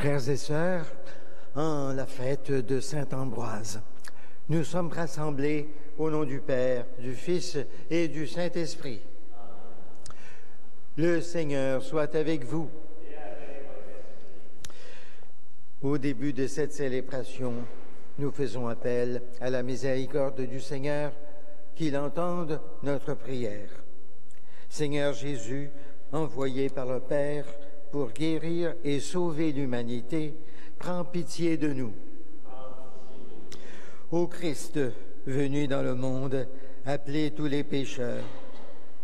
Frères et sœurs, en la fête de Saint-Ambroise, nous sommes rassemblés au nom du Père, du Fils et du Saint-Esprit. Le Seigneur soit avec vous. Au début de cette célébration, nous faisons appel à la miséricorde du Seigneur, qu'il entende notre prière. Seigneur Jésus, envoyé par le Père pour guérir et sauver l'humanité, prends pitié de nous. Ô Christ, venu dans le monde, appelez tous les pécheurs,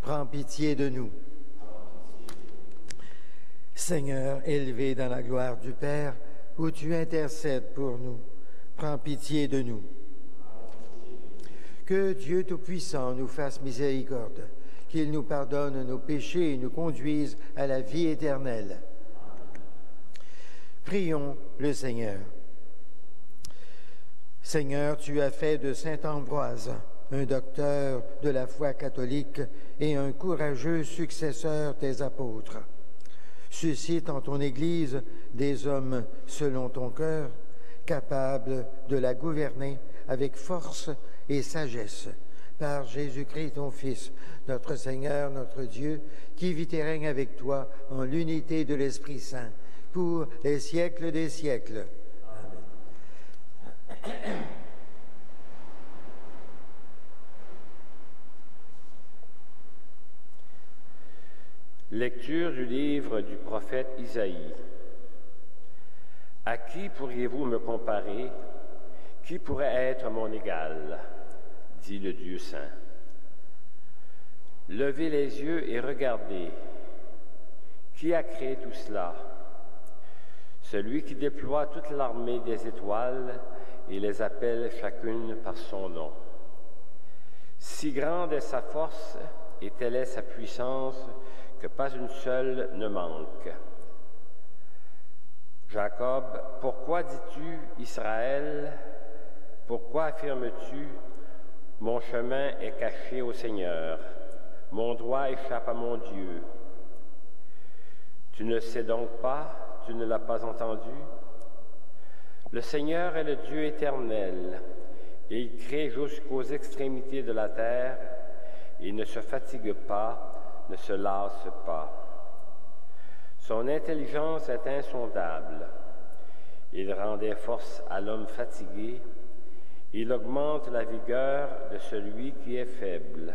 prends pitié de nous. Seigneur, élevé dans la gloire du Père, où tu intercèdes pour nous, prends pitié de nous. Que Dieu Tout-Puissant nous fasse miséricorde, qu'il nous pardonne nos péchés et nous conduise à la vie éternelle. Prions le Seigneur. Seigneur, tu as fait de saint Ambroise un docteur de la foi catholique et un courageux successeur des apôtres. Suscite en ton Église des hommes selon ton cœur, capables de la gouverner avec force et sagesse, par Jésus-Christ, ton Fils, notre Seigneur, notre Dieu, qui vit et règne avec toi en l'unité de l'Esprit Saint, pour les siècles des siècles. Amen. Lecture du livre du prophète Isaïe. À qui pourriez-vous me comparer? Qui pourrait être mon égal? Dit le Dieu saint. Levez les yeux et regardez. Qui a créé tout cela? Celui qui déploie toute l'armée des étoiles et les appelle chacune par son nom. Si grande est sa force et telle est sa puissance que pas une seule ne manque. Jacob, pourquoi dis-tu, Israël, pourquoi affirmes-tu, mon chemin est caché au Seigneur, mon droit échappe à mon Dieu? Tu ne sais donc pas, tu ne l'as pas entendu? Le Seigneur est le Dieu éternel, et il crée jusqu'aux extrémités de la terre, et il ne se fatigue pas, ne se lasse pas. Son intelligence est insondable. Il rend des forces à l'homme fatigué. Il augmente la vigueur de celui qui est faible.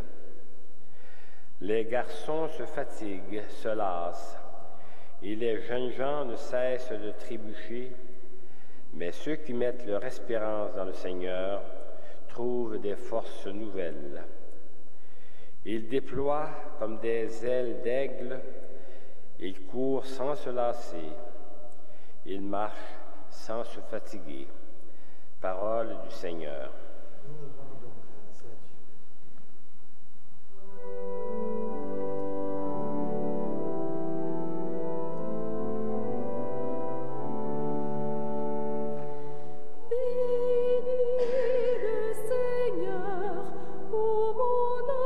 Les garçons se fatiguent, se lassent, et les jeunes gens ne cessent de trébucher, mais ceux qui mettent leur espérance dans le Seigneur trouvent des forces nouvelles. Ils déploient comme des ailes d'aigle, ils courent sans se lasser, ils marchent sans se fatiguer. Parole du Seigneur. Nous rendons grâce à Dieu. Seigneur, ô mon âme.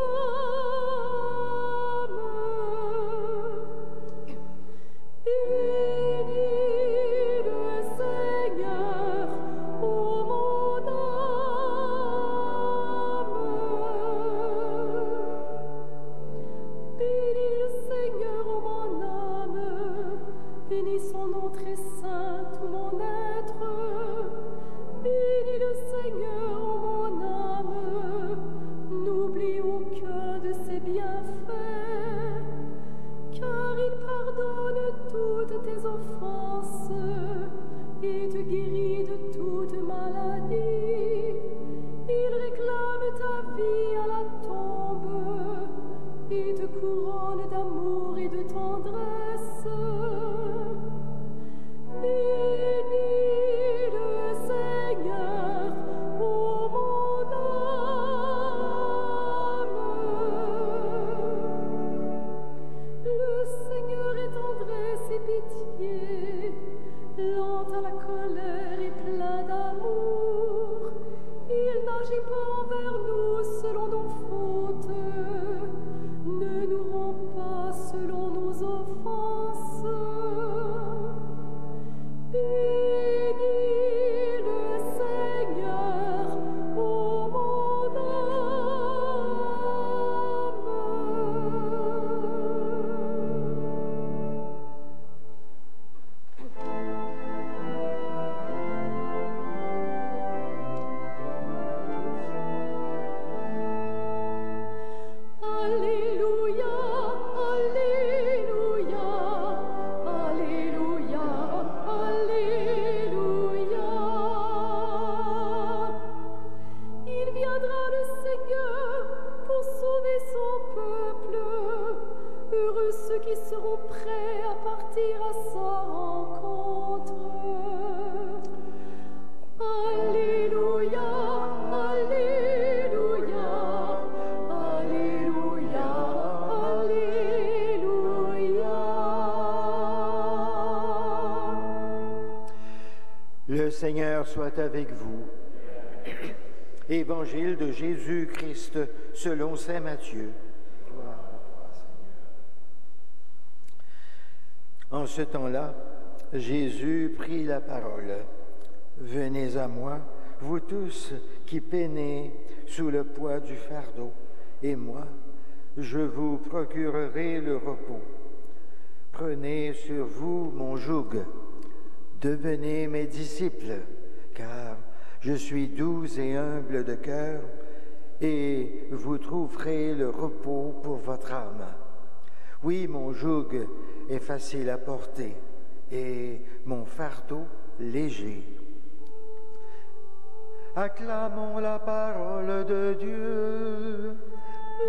Le Seigneur soit avec vous. Évangile de Jésus-Christ selon saint Matthieu. Gloire à toi, Seigneur. En ce temps-là, Jésus prit la parole. Venez à moi, vous tous qui peinez sous le poids du fardeau, et moi, je vous procurerai le repos. Prenez sur vous mon joug. Devenez mes disciples, car je suis doux et humble de cœur, et vous trouverez le repos pour votre âme. Oui, mon joug est facile à porter, et mon fardeau léger. Acclamons la parole de Dieu.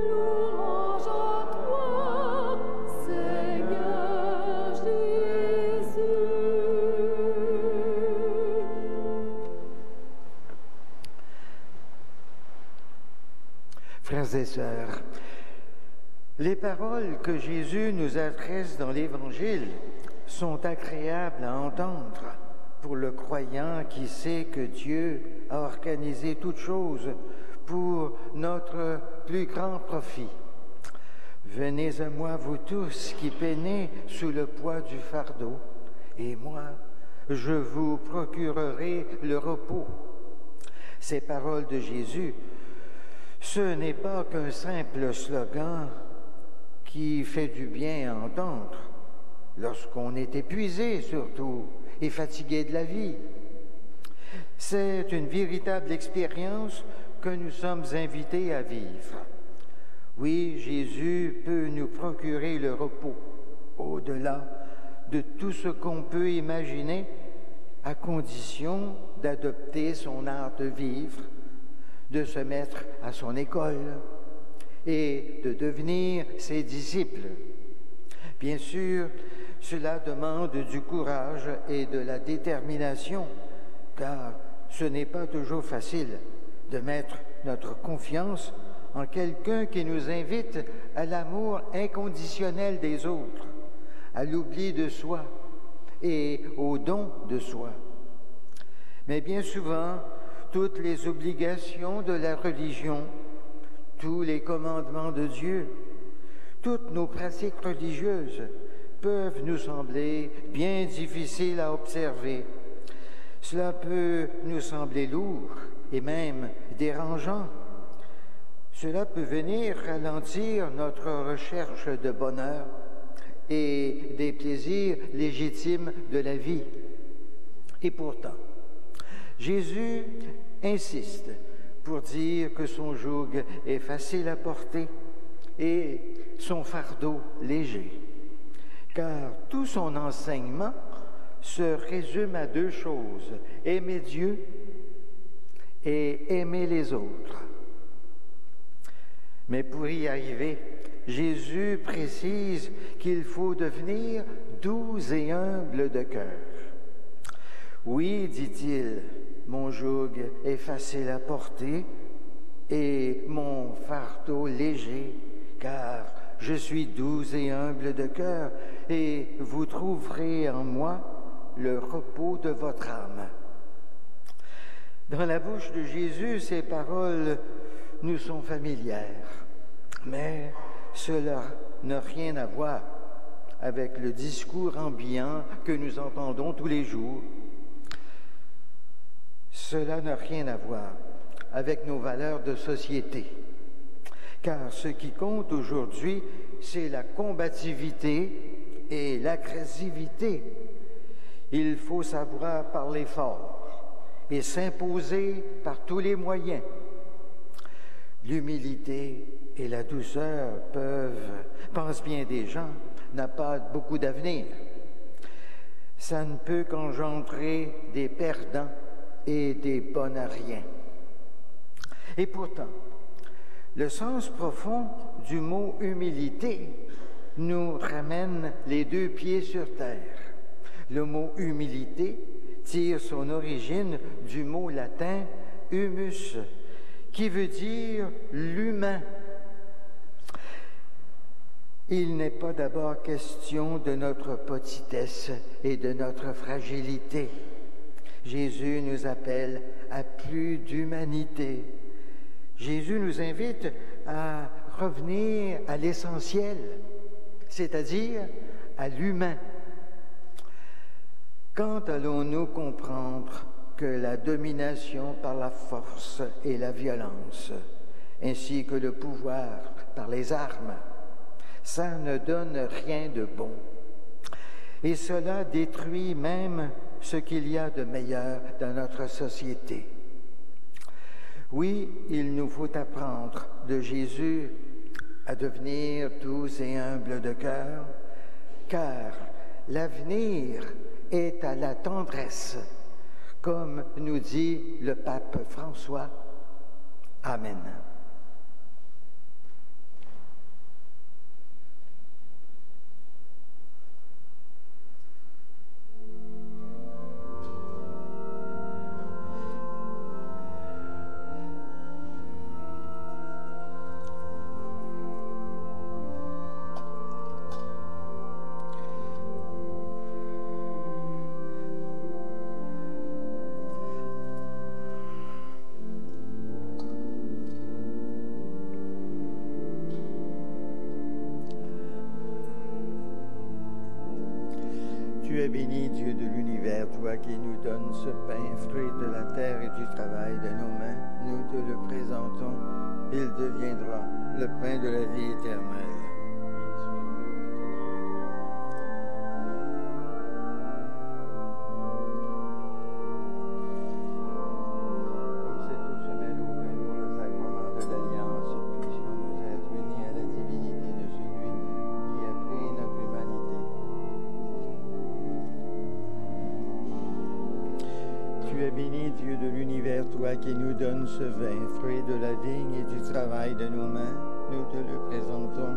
Louange à toi, Seigneur Jésus. Frères et sœurs, les paroles que Jésus nous adresse dans l'Évangile sont agréables à entendre pour le croyant qui sait que Dieu a organisé toutes choses pour notre plus grand profit. Venez à moi, vous tous qui peinez sous le poids du fardeau, et moi, je vous procurerai le repos. Ces paroles de Jésus, ce n'est pas qu'un simple slogan qui fait du bien à entendre, lorsqu'on est épuisé surtout et fatigué de la vie. C'est une véritable expérience que nous sommes invités à vivre. Oui, Jésus peut nous procurer le repos, au-delà de tout ce qu'on peut imaginer, à condition d'adopter son art de vivre, de se mettre à son école et de devenir ses disciples. Bien sûr, cela demande du courage et de la détermination, car ce n'est pas toujours facile de mettre notre confiance en quelqu'un qui nous invite à l'amour inconditionnel des autres, à l'oubli de soi et au don de soi. Mais bien souvent, toutes les obligations de la religion, tous les commandements de Dieu, toutes nos pratiques religieuses peuvent nous sembler bien difficiles à observer. Cela peut nous sembler lourd et même dérangeant. Cela peut venir ralentir notre recherche de bonheur et des plaisirs légitimes de la vie. Et pourtant, Jésus insiste pour dire que son joug est facile à porter et son fardeau léger. Car tout son enseignement se résume à deux choses: aimer Dieu et aimer les autres. Mais pour y arriver, Jésus précise qu'il faut devenir doux et humble de cœur. Oui, dit-il, mon joug est facile à porter et mon fardeau léger, car je suis doux et humble de cœur, et vous trouverez en moi le repos de votre âme. Dans la bouche de Jésus, ces paroles nous sont familières, mais cela n'a rien à voir avec le discours ambiant que nous entendons tous les jours. Cela n'a rien à voir avec nos valeurs de société. Car ce qui compte aujourd'hui, c'est la combativité et l'agressivité. Il faut savoir parler fort et s'imposer par tous les moyens. L'humilité et la douceur pensent bien des gens, n'a pas beaucoup d'avenir. Ça ne peut qu'engendrer des perdants et des bons à rien. Et pourtant, le sens profond du mot humilité nous ramène les deux pieds sur terre. Le mot humilité tire son origine du mot latin humus, qui veut dire l'humain. Il n'est pas d'abord question de notre petitesse et de notre fragilité. Jésus nous appelle à plus d'humanité. Jésus nous invite à revenir à l'essentiel, c'est-à-dire à l'humain. Quand allons-nous comprendre que la domination par la force et la violence, ainsi que le pouvoir par les armes, ça ne donne rien de bon. Et cela détruit même ce qu'il y a de meilleur dans notre société. Oui, il nous faut apprendre de Jésus à devenir doux et humbles de cœur, car l'avenir est à la tendresse, comme nous dit le pape François. Amen. Tu es béni, Dieu de l'univers, toi qui nous donnes ce pain, fruit de la terre et du travail de nos mains. Nous te le présentons, il deviendra le pain de la vie éternelle. Comme cette eau se mêle au vin pour le sacrement de l'Alliance, puissions-nous être unis à la divinité de celui qui a pris notre humanité. Tu es béni, Dieu de l'univers, toi qui nous donnes ce vin, fruit de la vigne et du travail de nos mains. Nous te le présentons,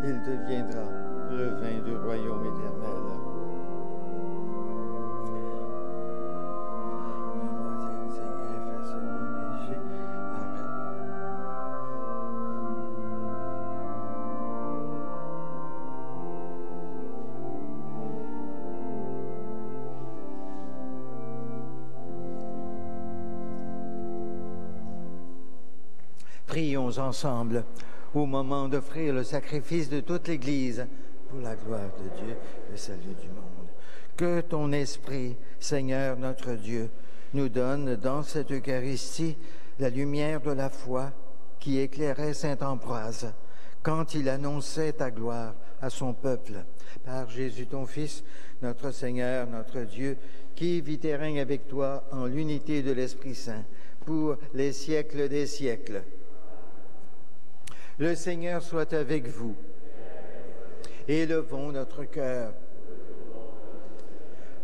il deviendra le vin du royaume éternel. Seigneur, efface nos péchés. Amen. Prions ensemble au moment d'offrir le sacrifice de toute l'Église pour la gloire de Dieu, le salut du monde. Que ton esprit, Seigneur notre Dieu, nous donne dans cette Eucharistie la lumière de la foi qui éclairait saint Ambroise quand il annonçait ta gloire à son peuple. Par Jésus ton Fils, notre Seigneur, notre Dieu, qui vit et règne avec toi en l'unité de l'Esprit Saint pour les siècles des siècles. Le Seigneur soit avec vous. Élevons notre cœur.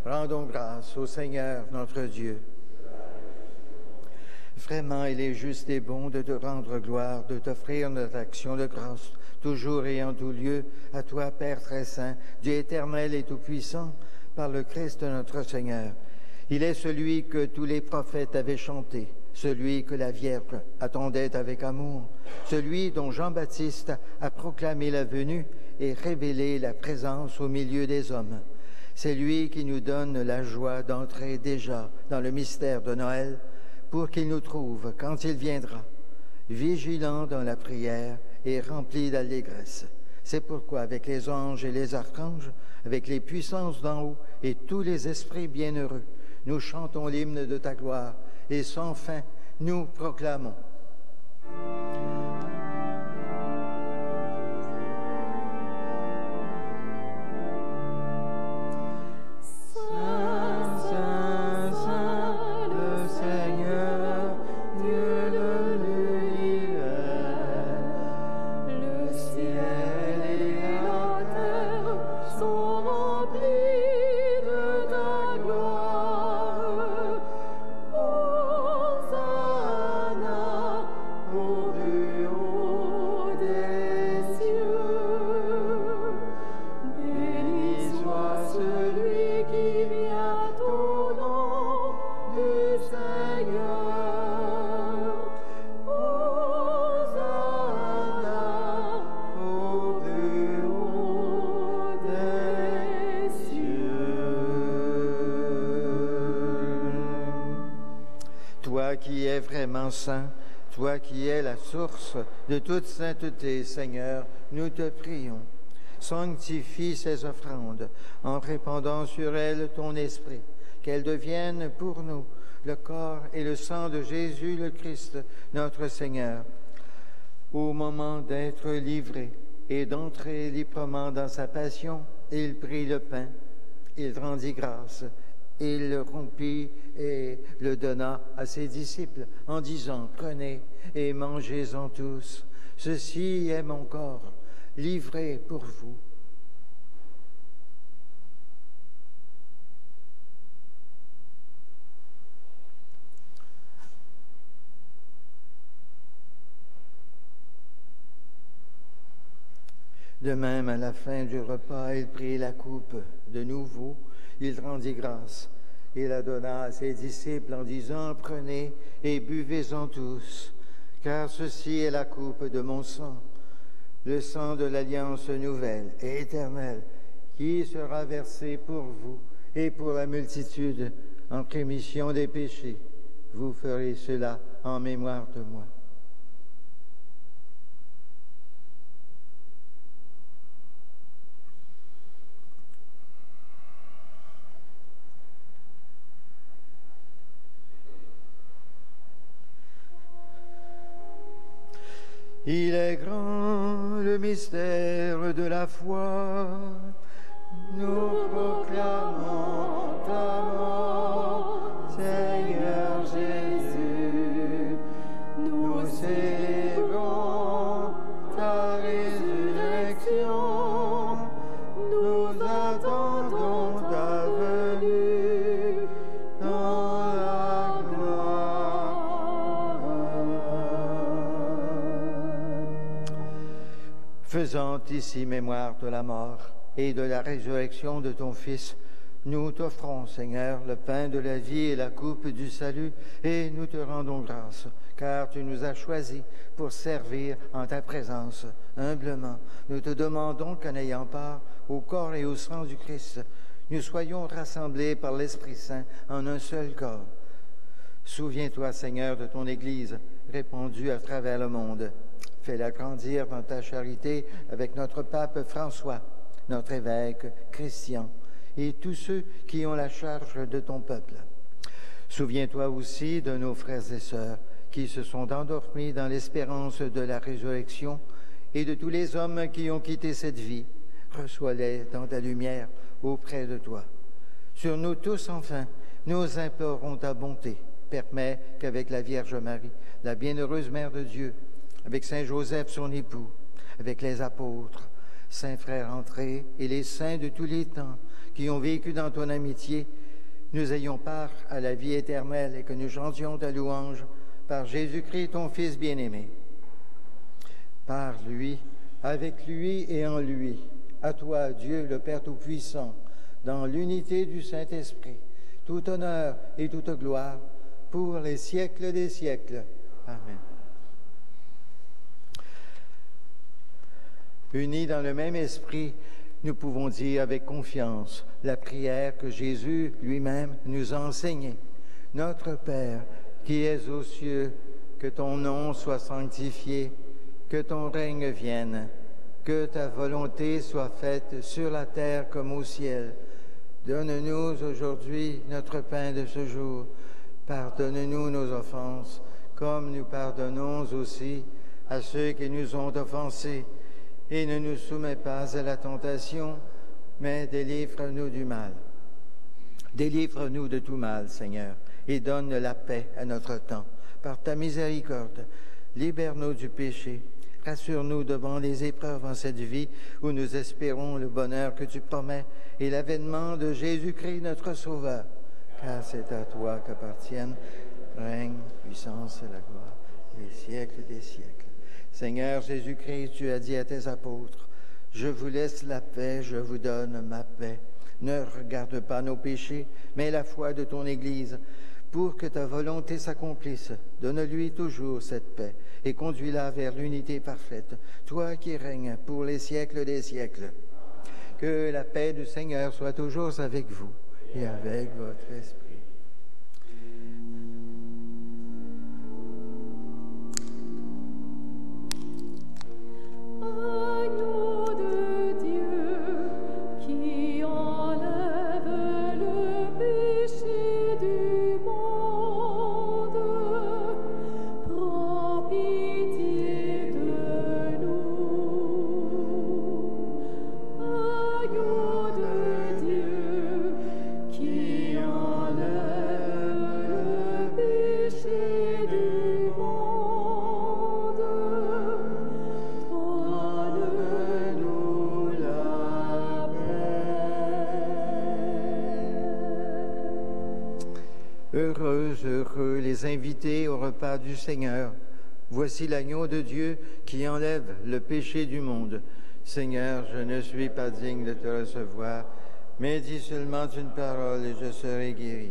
Rendons grâce au Seigneur notre Dieu. Vraiment, il est juste et bon de te rendre gloire, de t'offrir notre action de grâce, toujours et en tout lieu, à toi, Père très saint, Dieu éternel et tout-puissant, par le Christ notre Seigneur. Il est celui que tous les prophètes avaient chanté, celui que la Vierge attendait avec amour, celui dont Jean-Baptiste a proclamé la venue et révélé la présence au milieu des hommes. C'est lui qui nous donne la joie d'entrer déjà dans le mystère de Noël pour qu'il nous trouve, quand il viendra, vigilants dans la prière et remplis d'allégresse. C'est pourquoi, avec les anges et les archanges, avec les puissances d'en haut et tous les esprits bienheureux, nous chantons l'hymne de ta gloire et sans fin, nous proclamons. Hosanna, au toi qui es vraiment saint, toi qui es la source de toute sainteté, Seigneur, nous te prions. Sanctifie ces offrandes en répandant sur elles ton esprit, qu'elles deviennent pour nous le corps et le sang de Jésus le Christ, notre Seigneur. Au moment d'être livré et d'entrer librement dans sa passion, il prit le pain, il rendit grâce, il le rompit et le donna à ses disciples en disant, « Prenez et mangez-en tous, ceci est mon corps, livré pour vous. » De même, à la fin du repas, il prit la coupe de nouveau, il rendit grâce et la donna à ses disciples en disant, « Prenez et buvez-en tous, car ceci est la coupe de mon sang, le sang de l'alliance nouvelle et éternelle, qui sera versé pour vous et pour la multitude en rémission des péchés. Vous ferez cela en mémoire de moi. » Il est grand le mystère de la foi. Nous proclamons ta mort, Seigneur Jésus. Nous célébrons ta résurrection. Nous attendons ta venue dans la gloire. Faisant ici mémoire de la mort et de la résurrection de ton Fils, nous t'offrons, Seigneur, le pain de la vie et la coupe du salut, et nous te rendons grâce, car tu nous as choisis pour servir en ta présence. Humblement, nous te demandons qu'en ayant part au corps et au sang du Christ, nous soyons rassemblés par l'Esprit Saint en un seul corps. Souviens-toi, Seigneur, de ton Église répandue à travers le monde. Fais-la grandir dans ta charité avec notre pape François, notre évêque Christian et tous ceux qui ont la charge de ton peuple. Souviens-toi aussi de nos frères et sœurs qui se sont endormis dans l'espérance de la résurrection et de tous les hommes qui ont quitté cette vie. Reçois-les dans ta lumière auprès de toi. Sur nous tous, enfin, nous implorons ta bonté. Permets qu'avec la Vierge Marie, la bienheureuse Mère de Dieu, avec Saint Joseph, son époux, avec les apôtres, saints frères André et les saints de tous les temps qui ont vécu dans ton amitié, nous ayons part à la vie éternelle et que nous chantions ta louange par Jésus-Christ, ton Fils bien-aimé. Par lui, avec lui et en lui, à toi, Dieu, le Père Tout-Puissant, dans l'unité du Saint-Esprit, tout honneur et toute gloire pour les siècles des siècles. Amen. Unis dans le même esprit, nous pouvons dire avec confiance la prière que Jésus lui-même nous a enseignée. Notre Père, qui es aux cieux, que ton nom soit sanctifié, que ton règne vienne, que ta volonté soit faite sur la terre comme au ciel. Donne-nous aujourd'hui notre pain de ce jour. Pardonne-nous nos offenses, comme nous pardonnons aussi à ceux qui nous ont offensés. Et ne nous soumets pas à la tentation, mais délivre-nous du mal. Délivre-nous de tout mal, Seigneur, et donne la paix à notre temps. Par ta miséricorde, libère-nous du péché. Rassure-nous devant les épreuves en cette vie où nous espérons le bonheur que tu promets et l'avènement de Jésus-Christ, notre Sauveur. Car c'est à toi qu'appartiennent règne, puissance et la gloire, les siècles des siècles. Seigneur Jésus-Christ, tu as dit à tes apôtres, « Je vous laisse la paix, je vous donne ma paix. Ne regarde pas nos péchés, mais la foi de ton Église. Pour que ta volonté s'accomplisse, donne-lui toujours cette paix et conduis-la vers l'unité parfaite, toi qui règnes pour les siècles des siècles. Que la paix du Seigneur soit toujours avec vous et avec votre esprit. » Heureux les invités au repas du Seigneur. Voici l'agneau de Dieu qui enlève le péché du monde. Seigneur, je ne suis pas digne de te recevoir, mais dis seulement une parole et je serai guéri.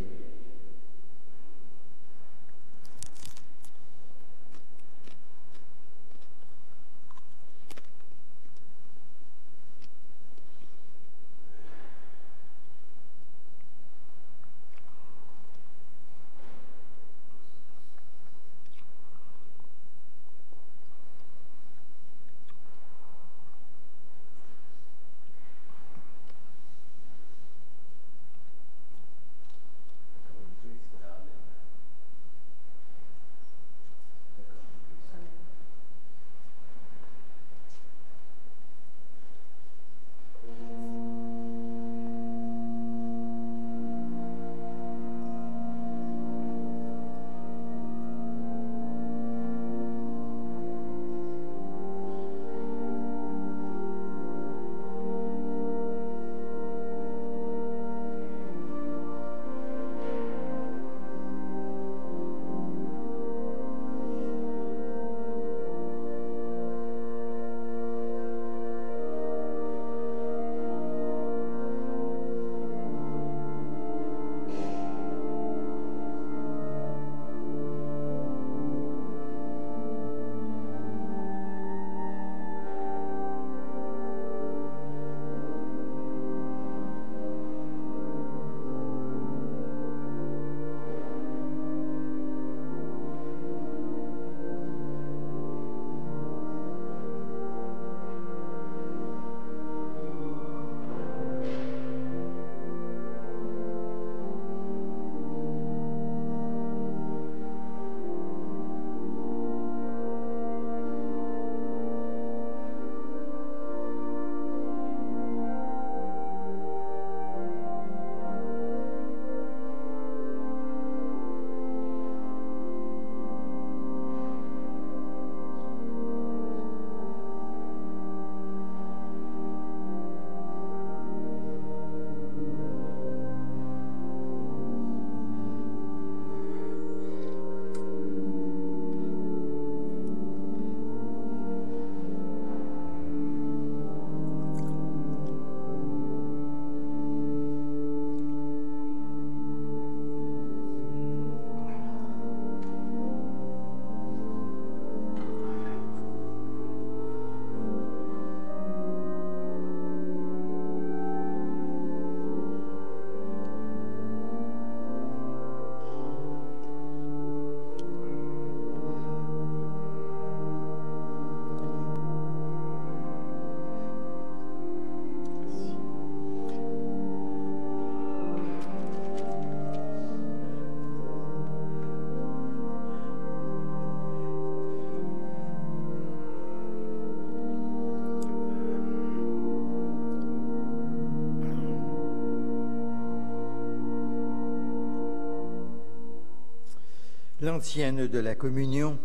L'antienne de la communion,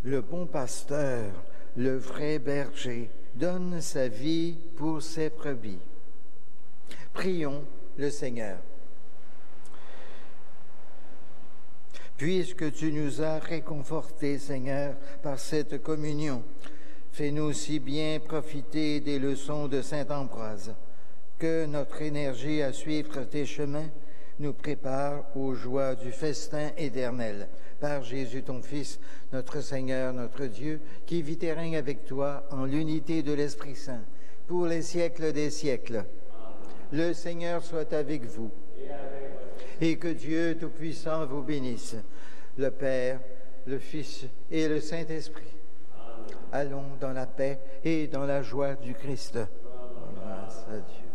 le bon pasteur, le vrai berger, donne sa vie pour ses brebis. Prions le Seigneur. Puisque tu nous as réconfortés, Seigneur, par cette communion, fais-nous si bien profiter des leçons de saint Ambroise, que notre énergie à suivre tes chemins nous prépare aux joies du festin éternel. Par Jésus ton Fils, notre Seigneur, notre Dieu, qui vit et règne avec toi en l'unité de l'Esprit Saint, pour les siècles des siècles. Amen. Le Seigneur soit avec vous. Et que Dieu Tout-Puissant vous bénisse, le Père, le Fils et le Saint-Esprit. Allons dans la paix et dans la joie du Christ. Grâce à Dieu.